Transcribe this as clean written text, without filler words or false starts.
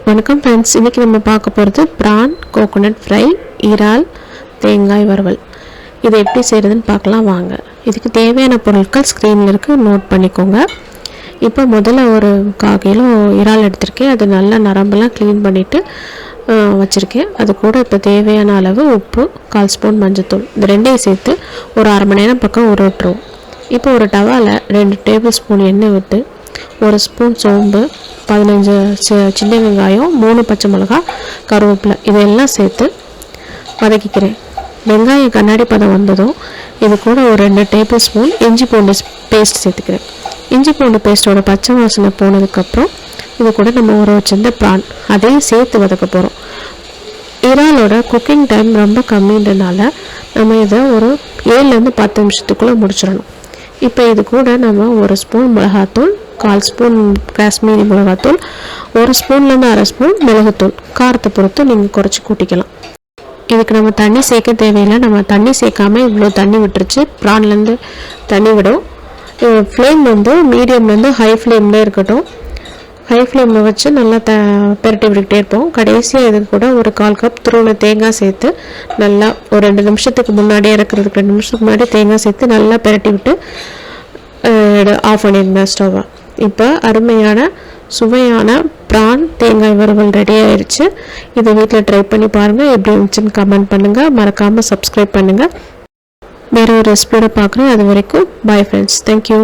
வணக்கம் ஃப்ரெண்ட்ஸ், இன்றைக்கி நம்ம பார்க்க போகிறது ப்ரான் கோகோனட் ஃப்ரை, இறால் தேங்காய் வறுவல். இதை எப்படி செய்கிறதுன்னு பார்க்கலாம் வாங்க. இதுக்கு தேவையான பொருட்கள் ஸ்க்ரீனில் இருக்குது, நோட் பண்ணிக்கோங்க. இப்போ முதல்ல ஒரு 1/4 கிலோ இறால் எடுத்திருக்கேன். அது நல்லா நரம்பெல்லாம் க்ளீன் பண்ணிவிட்டு வச்சுருக்கேன். அது கூட இப்போ தேவையான அளவு உப்பு, 1/4 ஸ்பூன் மஞ்சள்தூள், இந்த ரெண்டையும் சேர்த்து ஒரு 1/2 மணி நேரம் பக்கம் ஊற விட்டுருவோம். இப்போ ஒரு டவாவில் 2 டேபிள் ஸ்பூன் எண்ணெய் விட்டு 1 ஸ்பூன் சோம்பு, 15 சின்ன வெங்காயம், 3 பச்சை மிளகாய், கருவேப்பிலை இதெல்லாம் சேர்த்து வதக்கிக்கிறேன். வெங்காயம் கண்ணாடி பதம் வந்ததும் இது கூட ஒரு 2 டேபிள் ஸ்பூன் இஞ்சி பூண்டு பேஸ்ட் சேர்த்துக்கிறேன். இஞ்சி பூண்டு பேஸ்ட்டோட பச்சை வாசனை போனதுக்கப்புறம் இது கூட நம்ம ஊற வச்சிருந்த ப்ரான் அதையும் சேர்த்து வதக்க போகிறோம். இறாலோட குக்கிங் டைம் ரொம்ப கம்மின்றனால நம்ம இதை ஒரு 7லேருந்து 10 நிமிஷத்துக்குள்ளே முடிச்சிடணும். இப்போ இது கூட நம்ம 1 ஸ்பூன் மிளகாத்தூள், 1/4 ஸ்பூன் காஷ்மீரி மிளகாத்தூள், 1 ஸ்பூன்லேருந்து 1/2 ஸ்பூன் மிளகுத்தூள், காரத்தை பொறுத்து நீங்கள் குறைச்சி கூட்டிக்கலாம். இதுக்கு நம்ம தண்ணி சேர்க்க தேவையில்லை. நம்ம தண்ணி சேர்க்காமல் இவ்வளோ தண்ணி விட்டுருச்சு. ப்ரான்லேருந்து தண்ணி விடும். ஃப்ளேம் வந்து மீடியம்லேருந்து ஹை ஃப்ளேமில் இருக்கட்டும். ஹை ஃப்ளேமில் வச்சு நல்லா பெரட்டி விட்டுக்கிட்டே இருப்போம். கடைசியாக இதுக்கு கூட ஒரு 1/4 கப் துருவன தேங்காய் சேர்த்து நல்லா ஒரு 2 நிமிஷத்துக்கு முன்னாடியே இறக்குறதுக்கு 2 நிமிஷத்துக்கு முன்னாடி தேங்காய் சேர்த்து நல்லா பெரட்டி விட்டு ஆஃப் பண்ணியிருந்தேன் ஸ்டவ்வை. இப்போ அருமையான சுவையான ப்ரான் தேங்காய் வறுவல் ரெடி ஆயிடுச்சு. இதை வீட்டில் ட்ரை பண்ணி பாருங்கள். எப்படி இருந்துச்சுன்னு கமெண்ட் பண்ணுங்கள். மறக்காமல் சப்ஸ்கிரைப் பண்ணுங்கள். வேறு ஒரு ரெசிபியோட பார்க்குறேன். அது வரைக்கும் பாய் ஃப்ரெண்ட்ஸ். தேங்க்யூ.